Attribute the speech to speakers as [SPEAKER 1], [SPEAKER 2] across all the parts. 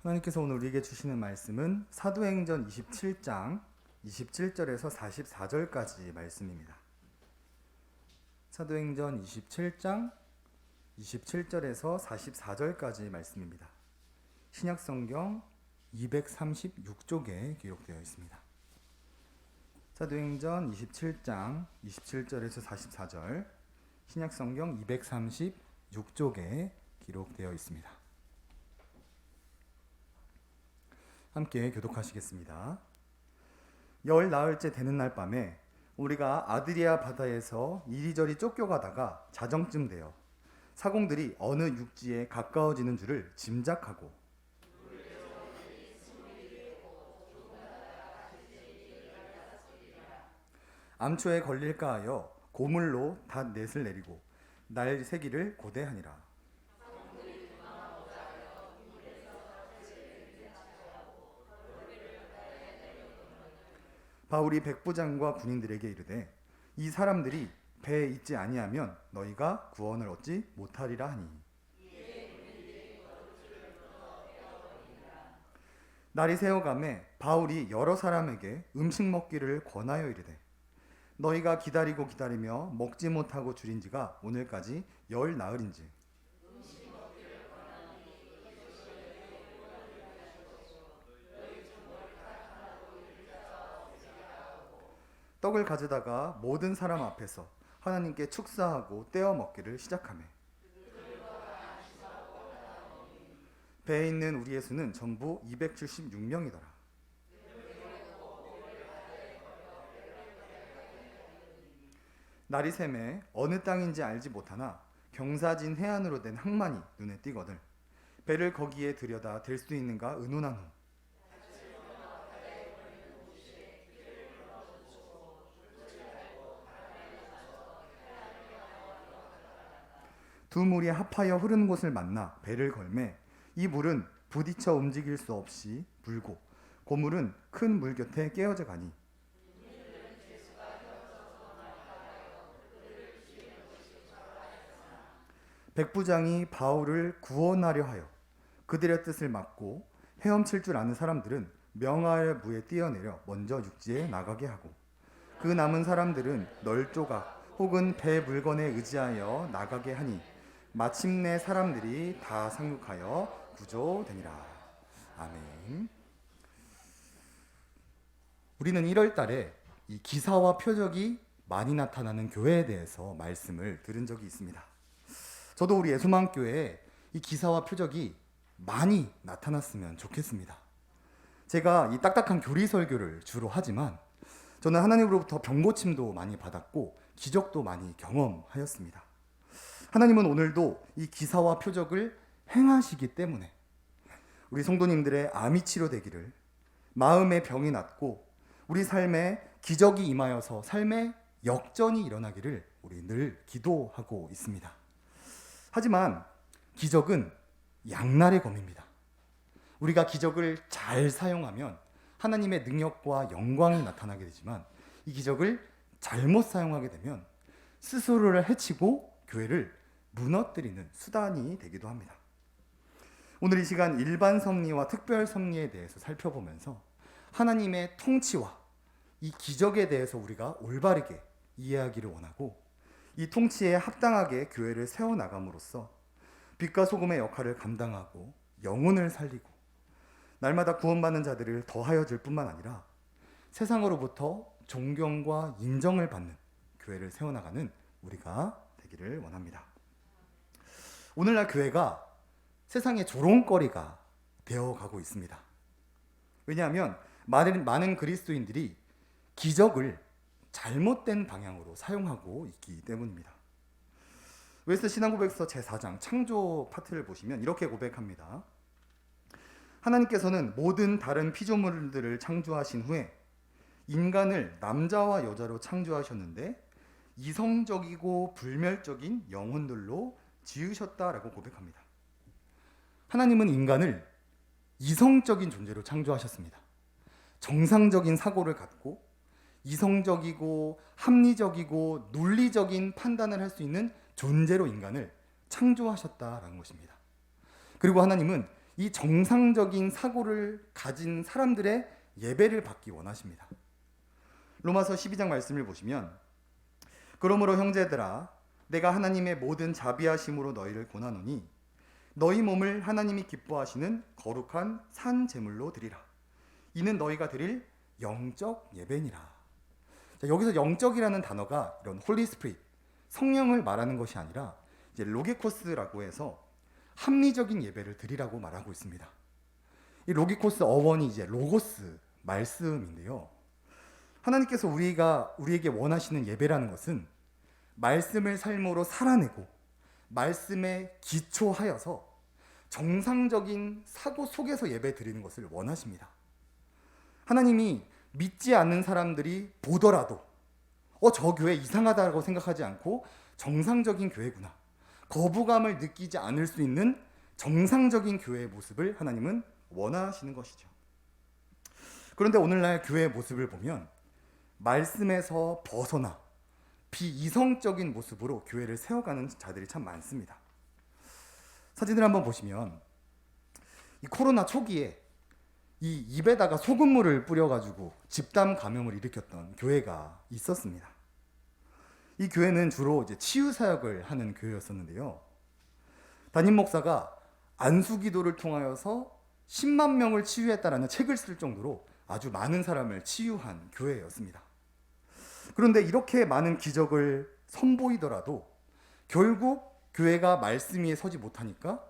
[SPEAKER 1] 하나님께서 오늘 우리에게 주시는 말씀은 사도행전 27장 27절에서 44절까지 말씀입니다. 사도행전 27장 27절에서 44절까지 말씀입니다. 신약성경 236쪽에 기록되어 있습니다. 사도행전 27장 27절에서 44절, 신약성경 236쪽에 기록되어 있습니다. 함께 교독하시겠습니다. 열 나흘째 되는 날 밤에 우리가 아드리아 바다에서 이리저리 쫓겨가다가 자정쯤 되어 사공들이 어느 육지에 가까워지는 줄을 짐작하고 암초에 걸릴까 하여 고물로 닷넷을 내리고 날 새기를 고대하니라. 바울이 백부장과 군인들에게 이르되 이 사람들이 배에 있지 아니하면 너희가 구원을 얻지 못하리라 하니, 날이 새어가매 바울이 여러 사람에게 음식 먹기를 권하여 이르되 너희가 기다리고 기다리며 먹지 못하고 줄인 지가 오늘까지 열 나흘인지 떡을 가져다가 모든 사람 앞에서 하나님께 축사하고 떼어 먹기를 시작하매 배에 있는 우리의 수는 전부 276명이더라. 날이 새매 어느 땅인지 알지 못하나 경사진 해안으로 된 항만이 눈에 띄거늘 배를 거기에 들여다 댈 수 있는가 의논한 후 두 물이 합하여 흐르는 곳을 만나 배를 걸매 이 물은 부딪혀 움직일 수 없이 불고 고물은 큰 물 곁에 깨어져 가니 백부장이 바울을 구원하려 하여 그들의 뜻을 막고 헤엄칠 줄 아는 사람들은 명하의 무에 뛰어내려 먼저 육지에 나가게 하고 그 남은 사람들은 널조각 혹은 배 물건에 의지하여 나가게 하니 마침내 사람들이 다 상륙하여 구조되니라. 아멘. 우리는 1월 달에 이 기사와 표적이 많이 나타나는 교회에 대해서 말씀을 들은 적이 있습니다. 저도 우리 예수만교회에 이 기사와 표적이 많이 나타났으면 좋겠습니다. 제가 이 딱딱한 교리 설교를 주로 하지만 저는 하나님으로부터 병고침도 많이 받았고 기적도 많이 경험하였습니다. 하나님은 오늘도 이 기사와 표적을 행하시기 때문에 우리 성도님들의 암이 치료되기를, 마음의 병이 낫고 우리 삶에 기적이 임하여서 삶의 역전이 일어나기를 우리 늘 기도하고 있습니다. 하지만 기적은 양날의 검입니다. 우리가 기적을 잘 사용하면 하나님의 능력과 영광이 나타나게 되지만 이 기적을 잘못 사용하게 되면 스스로를 해치고 교회를 무너뜨리는 수단이 되기도 합니다. 오늘 이 시간 일반 섭리와 특별 섭리에 대해서 살펴보면서 하나님의 통치와 이 기적에 대해서 우리가 올바르게 이해하기를 원하고 이 통치에 합당하게 교회를 세워나감으로써 빛과 소금의 역할을 감당하고 영혼을 살리고 날마다 구원받는 자들을 더하여 줄 뿐만 아니라 세상으로부터 존경과 인정을 받는 교회를 세워나가는 우리가 되기를 원합니다. 오늘날 교회가 세상의 조롱거리가 되어가고 있습니다. 왜냐하면 많은 그리스도인들이 기적을 잘못된 방향으로 사용하고 있기 때문입니다. 웨스트 신앙고백서 제4장 창조 파트를 보시면 이렇게 고백합니다. 하나님께서는 모든 다른 피조물들을 창조하신 후에 인간을 남자와 여자로 창조하셨는데 이성적이고 불멸적인 영혼들로 지으셨다라고 고백합니다. 하나님은 인간을 이성적인 존재로 창조하셨습니다. 정상적인 사고를 갖고 이성적이고 합리적이고 논리적인 판단을 할 수 있는 존재로 인간을 창조하셨다라는 것입니다. 그리고 하나님은 이 정상적인 사고를 가진 사람들의 예배를 받기 원하십니다. 로마서 12장 말씀을 보시면 그러므로 형제들아 내가 하나님의 모든 자비하심으로 너희를 권하노니 너희 몸을 하나님이 기뻐하시는 거룩한 산 제물로 드리라. 이는 너희가 드릴 영적 예배니라. 자, 여기서 영적이라는 단어가 이런 홀리 스피릿, 성령을 말하는 것이 아니라 이제 로게코스라고 해서 합리적인 예배를 드리라고 말하고 있습니다. 이 로게코스 어원이 이제 로고스, 말씀인데요. 하나님께서 우리에게 원하시는 예배라는 것은 말씀을 삶으로 살아내고 말씀에 기초하여서 정상적인 사고 속에서 예배 드리는 것을 원하십니다. 하나님이 믿지 않는 사람들이 보더라도 저 교회 이상하다고 생각하지 않고 정상적인 교회구나, 거부감을 느끼지 않을 수 있는 정상적인 교회의 모습을 하나님은 원하시는 것이죠. 그런데 오늘날 교회의 모습을 보면 말씀에서 벗어나 비이성적인 모습으로 교회를 세워가는 자들이 참 많습니다. 사진을 한번 보시면 이 코로나 초기에 이 입에다가 소금물을 뿌려가지고 집단 감염을 일으켰던 교회가 있었습니다. 이 교회는 주로 이제 치유 사역을 하는 교회였었는데요. 담임 목사가 안수기도를 통하여서 10만 명을 치유했다라는 책을 쓸 정도로 아주 많은 사람을 치유한 교회였습니다. 그런데 이렇게 많은 기적을 선보이더라도 결국 교회가 말씀 위에 서지 못하니까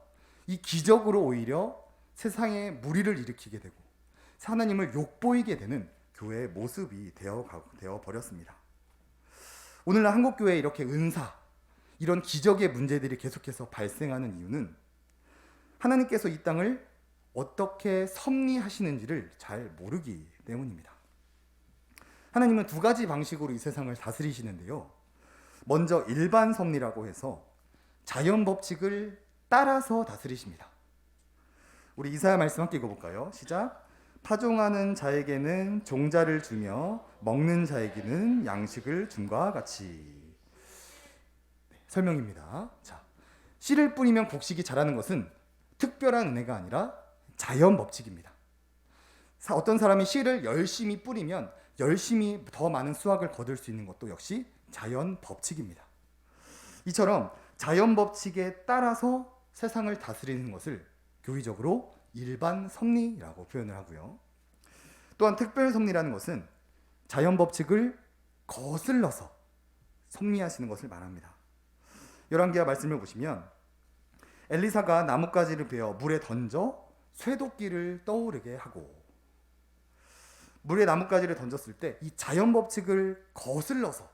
[SPEAKER 1] 이 기적으로 오히려 세상에 무리를 일으키게 되고 하나님을 욕보이게 되는 교회의 모습이 되어 버렸습니다. 오늘날 한국교회에 이렇게 은사, 이런 기적의 문제들이 계속해서 발생하는 이유는 하나님께서 이 땅을 어떻게 섭리하시는지를 잘 모르기 때문입니다. 하나님은 두 가지 방식으로 이 세상을 다스리시는데요. 먼저 일반 섭리라고 해서 자연 법칙을 따라서 다스리십니다. 우리 이사야 말씀 함께 읽어볼까요? 시작. 파종하는 자에게는 종자를 주며 먹는 자에게는 양식을 줌과 같이. 설명입니다. 자, 씨를 뿌리면 곡식이 자라는 것은 특별한 은혜가 아니라 자연 법칙입니다. 어떤 사람이 씨를 열심히 뿌리면 열심히 더 많은 수확을 거둘 수 있는 것도 역시 자연 법칙입니다. 이처럼 자연 법칙에 따라서 세상을 다스리는 것을 교리적으로 일반 섭리라고 표현을 하고요. 또한 특별 섭리라는 것은 자연 법칙을 거슬러서 섭리하시는 것을 말합니다. 열왕기하 말씀을 보시면 엘리사가 나뭇가지를 베어 물에 던져 쇠도끼를 떠오르게 하고, 물에 나뭇가지를 던졌을 때 이 자연 법칙을 거슬러서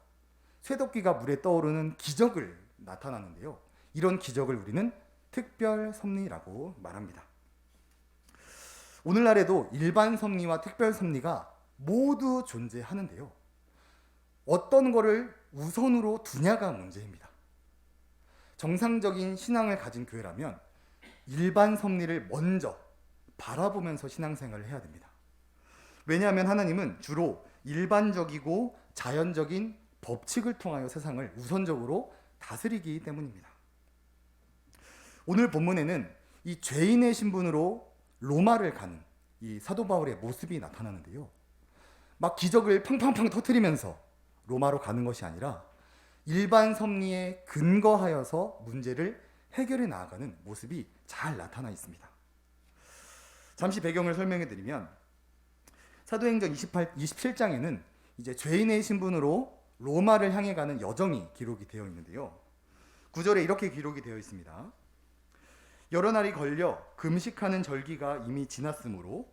[SPEAKER 1] 쇠도끼가 물에 떠오르는 기적을 나타나는데요. 이런 기적을 우리는 특별 섭리라고 말합니다. 오늘날에도 일반 섭리와 특별 섭리가 모두 존재하는데요. 어떤 거를 우선으로 두냐가 문제입니다. 정상적인 신앙을 가진 교회라면 일반 섭리를 먼저 바라보면서 신앙생활을 해야 됩니다. 왜냐하면 하나님은 주로 일반적이고 자연적인 법칙을 통하여 세상을 우선적으로 다스리기 때문입니다. 오늘 본문에는 이 죄인의 신분으로 로마를 가는 이 사도 바울의 모습이 나타나는데요. 막 기적을 팡팡팡 터뜨리면서 로마로 가는 것이 아니라 일반 섭리에 근거하여서 문제를 해결해 나아가는 모습이 잘 나타나 있습니다. 잠시 배경을 설명해 드리면 사도행전 27장에는 이제 죄인의 신분으로 로마를 향해 가는 여정이 기록이 되어 있는데요. 9절에 이렇게 기록이 되어 있습니다. 여러 날이 걸려 금식하는 절기가 이미 지났으므로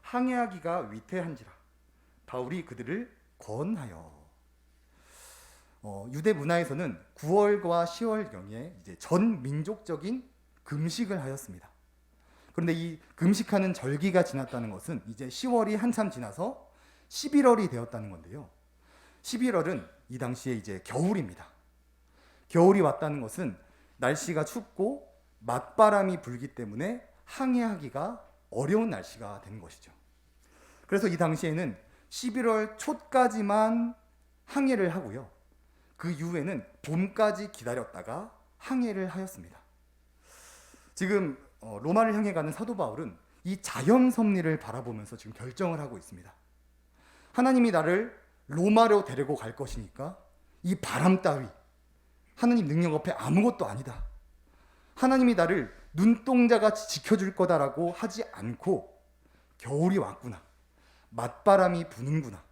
[SPEAKER 1] 항해하기가 위태한지라 바울이 그들을 권하여. 유대 문화에서는 9월과 10월경에 이제 전 민족적인 금식을 하였습니다. 그런데 이 금식하는 절기가 지났다는 것은 이제 10월이 한참 지나서 11월이 되었다는 건데요. 11월은 이 당시에 이제 겨울입니다. 겨울이 왔다는 것은 날씨가 춥고 맞바람이 불기 때문에 항해하기가 어려운 날씨가 되는 것이죠. 그래서 이 당시에는 11월 초까지만 항해를 하고요. 그 이후에는 봄까지 기다렸다가 항해를 하였습니다. 지금 로마를 향해 가는 사도 바울은 이 자연 섭리를 바라보면서 지금 결정을 하고 있습니다. 하나님이 나를 로마로 데리고 갈 것이니까 이 바람 따위 하나님 능력 앞에 아무것도 아니다. 하나님이 나를 눈동자같이 지켜줄 거다라고 하지 않고 겨울이 왔구나. 맞바람이 부는구나.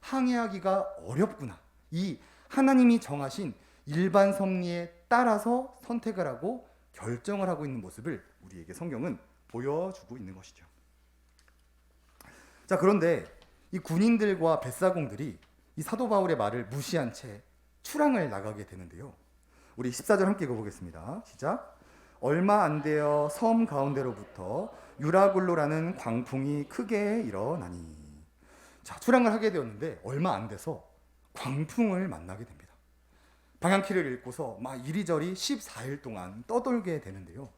[SPEAKER 1] 항해하기가 어렵구나. 이 하나님이 정하신 일반 섭리에 따라서 선택을 하고 결정을 하고 있는 모습을 우리에게 성경은 보여주고 있는 것이죠. 자, 그런데 이 군인들과 뱃사공들이 이 사도 바울의 말을 무시한 채 출항을 나가게 되는데요. 우리 14절 함께 읽어보겠습니다. 시작. 얼마 안 되어 섬 가운데로부터 유라굴로라는 광풍이 크게 일어나니. 자, 출항을 하게 되었는데 얼마 안 돼서 광풍을 만나게 됩니다. 방향키를 잃고서 막 이리저리 14일 동안 떠돌게 되는데요.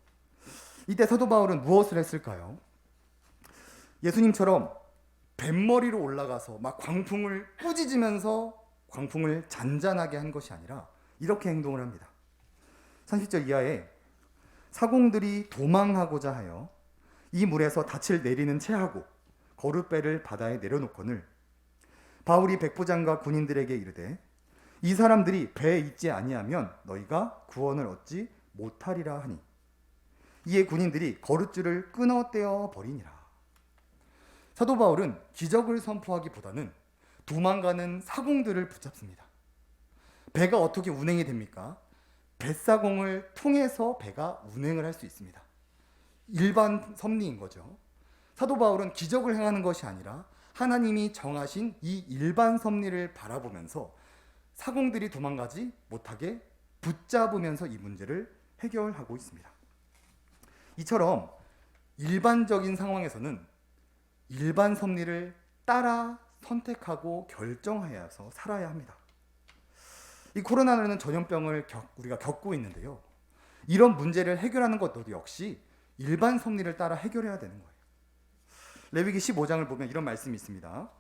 [SPEAKER 1] 이때 사도 바울은 무엇을 했을까요? 예수님처럼 뱃머리로 올라가서 막 광풍을 꾸짖으면서 광풍을 잔잔하게 한 것이 아니라 이렇게 행동을 합니다. 30절 이하에 사공들이 도망하고자 하여 이 물에서 닻을 내리는 채하고 거룻배를 바다에 내려놓거늘 바울이 백부장과 군인들에게 이르되 이 사람들이 배에 있지 아니하면 너희가 구원을 얻지 못하리라 하니 이에 군인들이 거룻줄을 끊어 떼어 버리니라. 사도 바울은 기적을 선포하기보다는 도망가는 사공들을 붙잡습니다. 배가 어떻게 운행이 됩니까? 뱃사공을 통해서 배가 운행을 할 수 있습니다. 일반 섭리인 거죠. 사도 바울은 기적을 행하는 것이 아니라 하나님이 정하신 이 일반 섭리를 바라보면서 사공들이 도망가지 못하게 붙잡으면서 이 문제를 해결하고 있습니다. 이처럼 일반적인 상황에서는 일반 섭리를 따라 선택하고 결정하여서 살아야 합니다. 이 코로나라는 전염병을 우리가 겪고 있는데요. 이런 문제를 해결하는 것도 역시 일반 섭리를 따라 해결해야 되는 거예요. 레위기 15장을 보면 이런 말씀이 있습니다.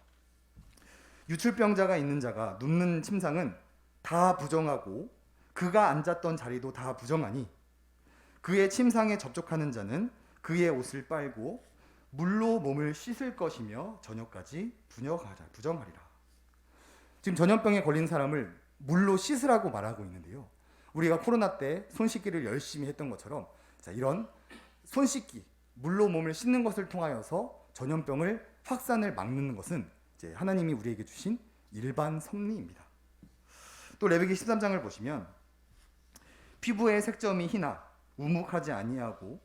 [SPEAKER 1] 유출병자가 있는 자가 눕는 침상은 다 부정하고 그가 앉았던 자리도 다 부정하니 그의 침상에 접촉하는 자는 그의 옷을 빨고 물로 몸을 씻을 것이며 저녁까지 부정하리라. 지금 전염병에 걸린 사람을 물로 씻으라고 말하고 있는데요. 우리가 코로나 때 손 씻기를 열심히 했던 것처럼 이런 손 씻기, 물로 몸을 씻는 것을 통하여서 전염병을 확산을 막는 것은 이제 하나님이 우리에게 주신 일반 섭리입니다. 또 레위기 13장을 보시면 피부의 색점이 희나 우묵하지 아니하고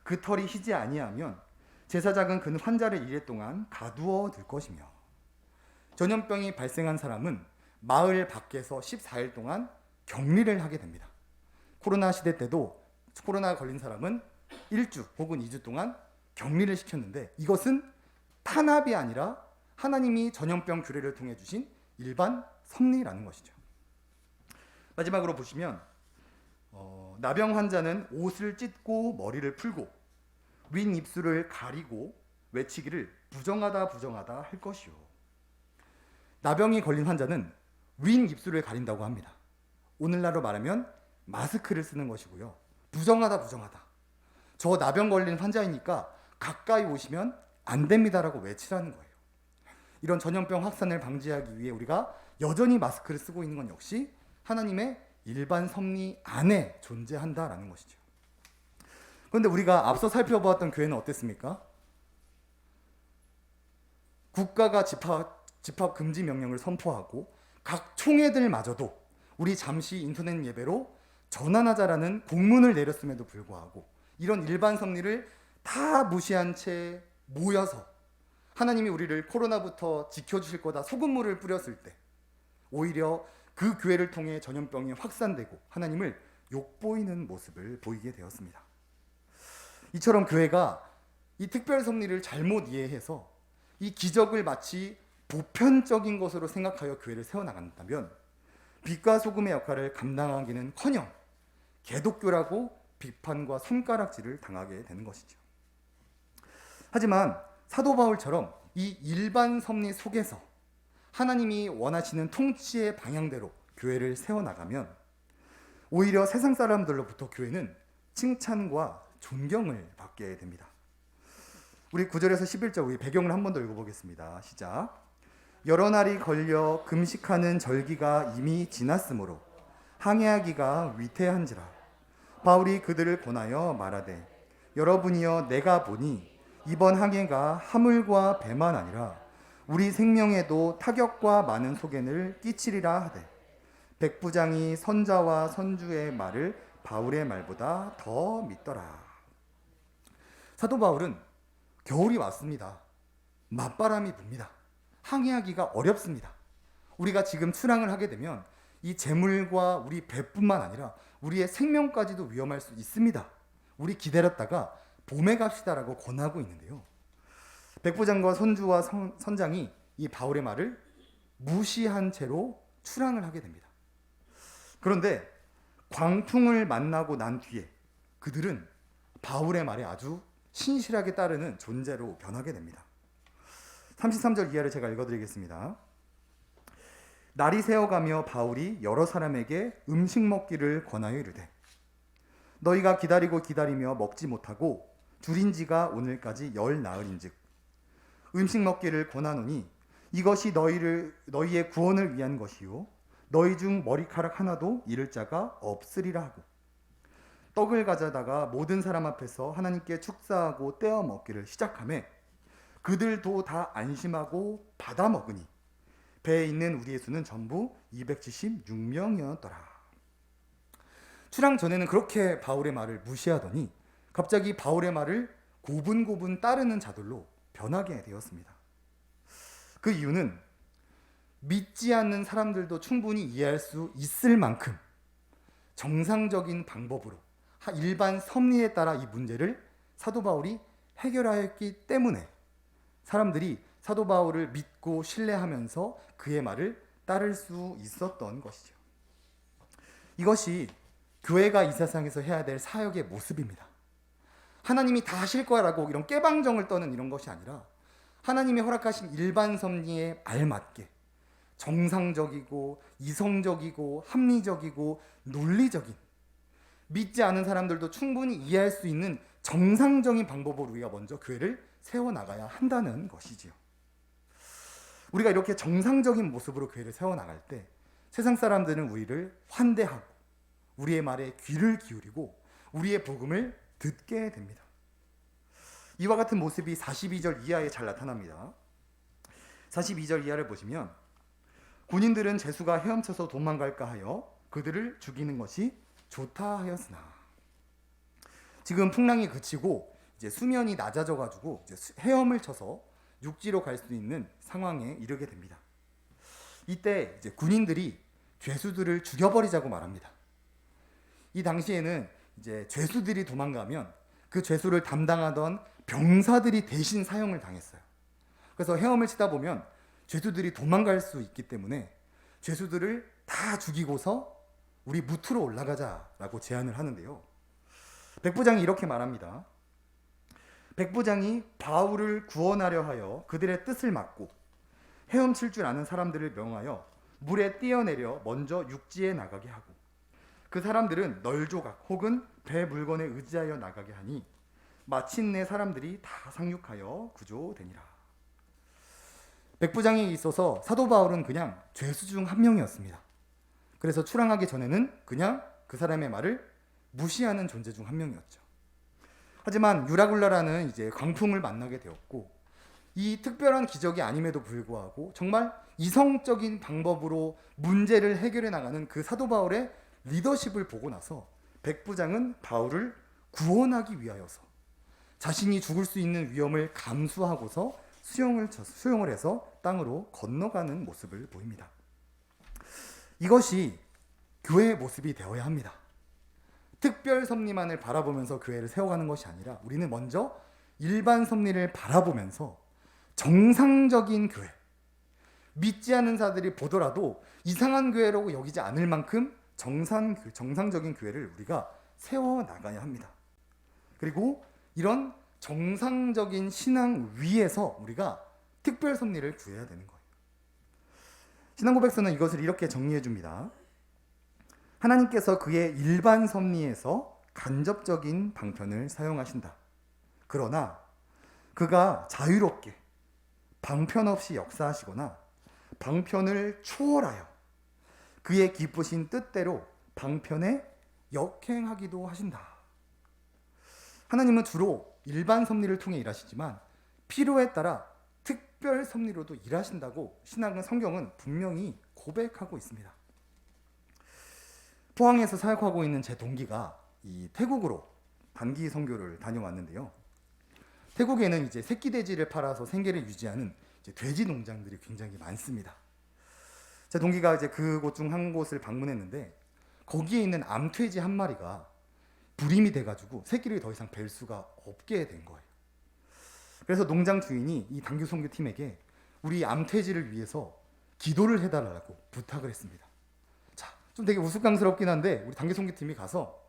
[SPEAKER 1] 그 털이 희지 아니하면 제사장은 그 환자를 이래 동안 가두어 둘 것이며 전염병이 발생한 사람은 마을 밖에서 14일 동안 격리를 하게 됩니다. 코로나 시대 때도 코로나 걸린 사람은 1주 혹은 2주 동안 격리를 시켰는데 이것은 탄압이 아니라 하나님이 전염병 규례를 통해 주신 일반 섭리라는 것이죠. 마지막으로 보시면 나병 환자는 옷을 찢고 머리를 풀고 윈 입술을 가리고 외치기를 부정하다 부정하다 할 것이요. 나병이 걸린 환자는 윈 입술을 가린다고 합니다. 오늘날로 말하면 마스크를 쓰는 것이고요. 부정하다 부정하다. 저 나병 걸린 환자이니까 가까이 오시면 안 됩니다라고 외치라는 거예요. 이런 전염병 확산을 방지하기 위해 우리가 여전히 마스크를 쓰고 있는 건 역시 하나님의 일반 섭리 안에 존재한다라는 것이죠. 그런데 우리가 앞서 살펴보았던 교회는 어땠습니까? 국가가 집합 금지 명령을 선포하고 각 총회들마저도 우리 잠시 인터넷 예배로 전환하자라는 공문을 내렸음에도 불구하고 이런 일반 섭리를 다 무시한 채 모여서 하나님이 우리를 코로나부터 지켜주실 거다 소금물을 뿌렸을 때 오히려 그 교회를 통해 전염병이 확산되고 하나님을 욕보이는 모습을 보이게 되었습니다. 이처럼 교회가 이 특별 섭리를 잘못 이해해서 이 기적을 마치 보편적인 것으로 생각하여 교회를 세워나간다면 빛과 소금의 역할을 감당하기는커녕 개독교라고 비판과 손가락질을 당하게 되는 것이죠. 하지만 사도 바울처럼 이 일반 섭리 속에서 하나님이 원하시는 통치의 방향대로 교회를 세워나가면 오히려 세상 사람들로부터 교회는 칭찬과 존경을 받게 됩니다. 우리 9절에서 11절 우리 배경을 한 번 더 읽어보겠습니다. 시작. 여러 날이 걸려 금식하는 절기가 이미 지났으므로 항해하기가 위태한지라. 바울이 그들을 권하여 말하되 여러분이여 내가 보니 이번 항해가 하물과 배만 아니라 우리 생명에도 타격과 많은 소견을 끼치리라 하되 백부장이 선자와 선주의 말을 바울의 말보다 더 믿더라. 사도 바울은 겨울이 왔습니다. 맞바람이 붑니다. 항해하기가 어렵습니다. 우리가 지금 출항을 하게 되면 이 재물과 우리 배뿐만 아니라 우리의 생명까지도 위험할 수 있습니다. 우리 기다렸다가 봄에 갑시다라고 권하고 있는데요. 백부장과 선주와 선장이 이 바울의 말을 무시한 채로 출항을 하게 됩니다. 그런데 광풍을 만나고 난 뒤에 그들은 바울의 말에 아주 신실하게 따르는 존재로 변하게 됩니다. 33절 이하를 제가 읽어드리겠습니다. 날이 새어가며 바울이 여러 사람에게 음식 먹기를 권하여 이르되 너희가 기다리며 먹지 못하고 줄인 지가 오늘까지 10나흘인즉 음식 먹기를 권하노니 이것이 너희의 구원을 위한 것이요 너희 중 머리카락 하나도 잃을 자가 없으리라 하고 떡을 가져다가 모든 사람 앞에서 하나님께 축사하고 떼어 먹기를 시작하며 그들도 다 안심하고 받아 먹으니 배에 있는 우리의 수는 전부 276명이었더라. 출항 전에는 그렇게 바울의 말을 무시하더니 갑자기 바울의 말을 고분고분 따르는 자들로 변하게 되었습니다. 그 이유는 믿지 않는 사람들도 충분히 이해할 수 있을 만큼 정상적인 방법으로 일반 섭리에 따라 이 문제를 사도 바울이 해결하였기 때문에 사람들이 사도 바울을 믿고 신뢰하면서 그의 말을 따를 수 있었던 것이죠. 이것이 교회가 이 세상에서 해야 될 사역의 모습입니다. 하나님이 다 하실 거라고 이런 깨방정을 떠는 이런 것이 아니라 하나님이 허락하신 일반 섭리에 알맞게 정상적이고 이성적이고 합리적이고 논리적인 믿지 않은 사람들도 충분히 이해할 수 있는 정상적인 방법으로 우리가 먼저 교회를 세워나가야 한다는 것이지요. 우리가 이렇게 정상적인 모습으로 교회를 세워나갈 때 세상 사람들은 우리를 환대하고 우리의 말에 귀를 기울이고 우리의 복음을 듣게 됩니다. 이와 같은 모습이 42절 이하에 잘 나타납니다. 42절 이하를 보시면 군인들은 제수가 헤엄쳐서 도망갈까 하여 그들을 죽이는 것이 좋다 하였으나 지금 풍랑이 그치고 이제 수면이 낮아져 가지고 헤엄을 쳐서 육지로 갈 수 있는 상황에 이르게 됩니다. 이때 이제 군인들이 죄수들을 죽여버리자고 말합니다. 이 당시에는 이제 죄수들이 도망가면 그 죄수를 담당하던 병사들이 대신 사형을 당했어요. 그래서 헤엄을 치다 보면 죄수들이 도망갈 수 있기 때문에 죄수들을 다 죽이고서 우리 무트로 올라가자라고 제안을 하는데요. 백부장이 이렇게 말합니다. 백부장이 바울을 구원하려 하여 그들의 뜻을 막고 헤엄칠 줄 아는 사람들을 명하여 물에 뛰어내려 먼저 육지에 나가게 하고 그 사람들은 널조각 혹은 배 물건에 의지하여 나가게 하니 마침내 사람들이 다 상륙하여 구조되니라. 백부장에 있어서 사도 바울은 그냥 죄수 중 한 명이었습니다. 그래서 출항하기 전에는 그냥 그 사람의 말을 무시하는 존재 중 한 명이었죠. 하지만 유라굴라라는 이제 광풍을 만나게 되었고 이 특별한 기적이 아님에도 불구하고 정말 이성적인 방법으로 문제를 해결해 나가는 그 사도 바울의 리더십을 보고 나서 백부장은 바울을 구원하기 위하여서 자신이 죽을 수 있는 위험을 감수하고서 수용을 해서 땅으로 건너가는 모습을 보입니다. 이것이 교회의 모습이 되어야 합니다. 특별 섭리만을 바라보면서 교회를 세워가는 것이 아니라 우리는 먼저 일반 섭리를 바라보면서 정상적인 교회, 믿지 않는 자들이 보더라도 이상한 교회라고 여기지 않을 만큼 정상적인 교회를 우리가 세워나가야 합니다. 그리고 이런 정상적인 신앙 위에서 우리가 특별 섭리를 구해야 되는 거예요. 신앙고백서는 이것을 이렇게 정리해 줍니다. 하나님께서 그의 일반 섭리에서 간접적인 방편을 사용하신다. 그러나 그가 자유롭게 방편 없이 역사하시거나 방편을 초월하여 그의 기쁘신 뜻대로 방편에 역행하기도 하신다. 하나님은 주로 일반 섭리를 통해 일하시지만 필요에 따라 특별 섭리로도 일하신다고 신학은 성경은 분명히 고백하고 있습니다. 포항에서 사역하고 있는 제 동기가 이 태국으로 단기 선교를 다녀왔는데요. 태국에는 이제 새끼 돼지를 팔아서 생계를 유지하는 이제 돼지 농장들이 굉장히 많습니다. 제 동기가 이제 그곳 중 한 곳을 방문했는데 거기에 있는 암돼지 한 마리가 불임이 돼가지고 새끼를 더 이상 뵐 수가 없게 된 거예요. 그래서 농장 주인이 이 단기 선교팀에게 우리 암돼지를 위해서 기도를 해달라고 부탁을 했습니다. 자, 좀 되게 우스꽝스럽긴 한데 우리 단기 선교팀이 가서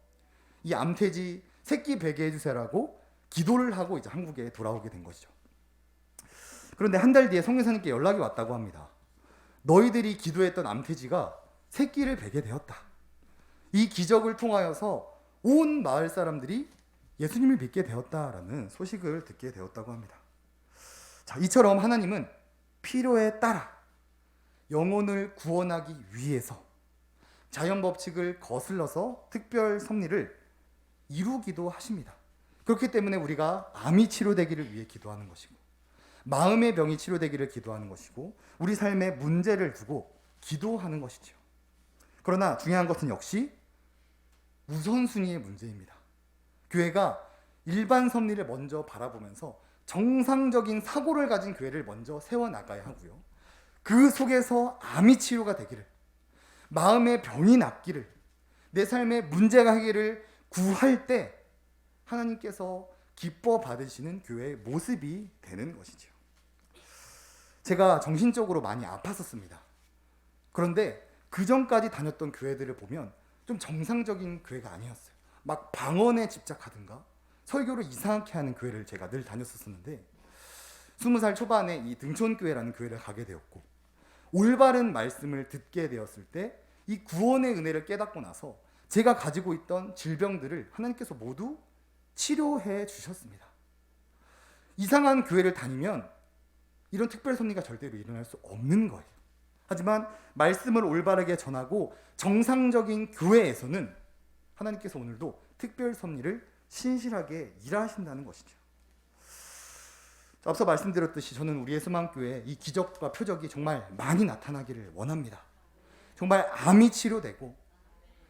[SPEAKER 1] 이 암돼지 새끼 베게 해주세요라고 기도를 하고 이제 한국에 돌아오게 된 것이죠. 그런데 한 달 뒤에 성교사님께 연락이 왔다고 합니다. 너희들이 기도했던 암돼지가 새끼를 베게 되었다. 이 기적을 통하여서 온 마을 사람들이 예수님을 믿게 되었다라는 소식을 듣게 되었다고 합니다. 자, 이처럼 하나님은 필요에 따라 영혼을 구원하기 위해서 자연 법칙을 거슬러서 특별 섭리를 이루기도 하십니다. 그렇기 때문에 우리가 암이 치료되기를 위해 기도하는 것이고 마음의 병이 치료되기를 기도하는 것이고 우리 삶의 문제를 두고 기도하는 것이죠. 그러나 중요한 것은 역시 우선순위의 문제입니다. 교회가 일반 섭리를 먼저 바라보면서 정상적인 사고를 가진 교회를 먼저 세워나가야 하고요. 그 속에서 암이 치료가 되기를, 마음의 병이 낫기를, 내 삶의 문제가 해결을 구할 때 하나님께서 기뻐 받으시는 교회의 모습이 되는 것이죠. 제가 정신적으로 많이 아팠었습니다. 그런데 그 전까지 다녔던 교회들을 보면 좀 정상적인 교회가 아니었어요. 막 방언에 집착하든가 설교를 이상하게 하는 교회를 제가 늘 다녔었는데 20살 초반에 이 등촌교회라는 교회를 가게 되었고 올바른 말씀을 듣게 되었을 때 이 구원의 은혜를 깨닫고 나서 제가 가지고 있던 질병들을 하나님께서 모두 치료해 주셨습니다. 이상한 교회를 다니면 이런 특별 섭리가 절대로 일어날 수 없는 거예요. 하지만 말씀을 올바르게 전하고 정상적인 교회에서는 하나님께서 오늘도 특별 섭리를 신실하게 일하신다는 것이죠. 앞서 말씀드렸듯이 저는 우리 예수만교회 이 기적과 표적이 정말 많이 나타나기를 원합니다. 정말 암이 치료되고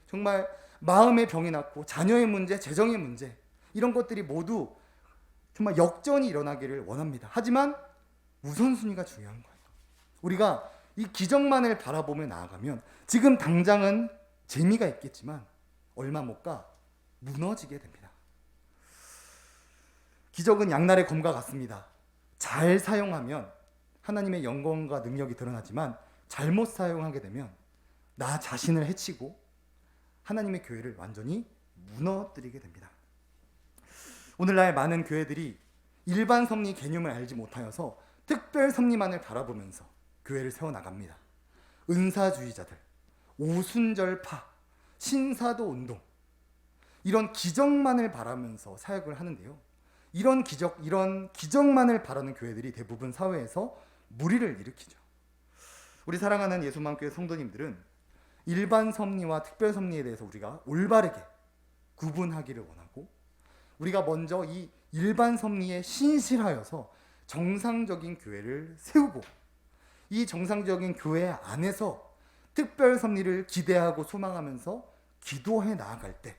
[SPEAKER 1] 정말 마음의 병이 낫고 자녀의 문제, 재정의 문제 이런 것들이 모두 정말 역전이 일어나기를 원합니다. 하지만 우선순위가 중요한 거예요. 우리가 이 기적만을 바라보며 나아가면 지금 당장은 재미가 있겠지만 얼마 못 가 무너지게 됩니다. 기적은 양날의 검과 같습니다. 잘 사용하면 하나님의 영광과 능력이 드러나지만 잘못 사용하게 되면 나 자신을 해치고 하나님의 교회를 완전히 무너뜨리게 됩니다. 오늘날 많은 교회들이 일반 섭리 개념을 알지 못하여서 특별 섭리만을 바라보면서 교회를 세워나갑니다. 은사주의자들, 오순절파, 신사도 운동 이런 기적만을 바라면서 사역을 하는데요. 이런 기적만을 바라는 교회들이 대부분 사회에서 무리를 일으키죠. 우리 사랑하는 예수만교회 성도님들은 일반 섭리와 특별 섭리에 대해서 우리가 올바르게 구분하기를 원하고 우리가 먼저 이 일반 섭리에 신실하여서 정상적인 교회를 세우고 이 정상적인 교회 안에서 특별 섭리를 기대하고 소망하면서 기도해 나아갈 때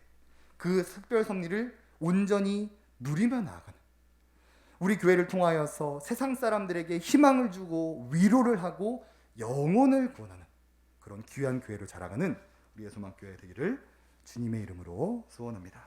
[SPEAKER 1] 그 특별 섭리를 온전히 누리며 나아가는 우리 교회를 통하여서 세상 사람들에게 희망을 주고 위로를 하고 영혼을 구원하는 그런 귀한 교회로 자라가는 우리 예수만교회 되기를 주님의 이름으로 소원합니다.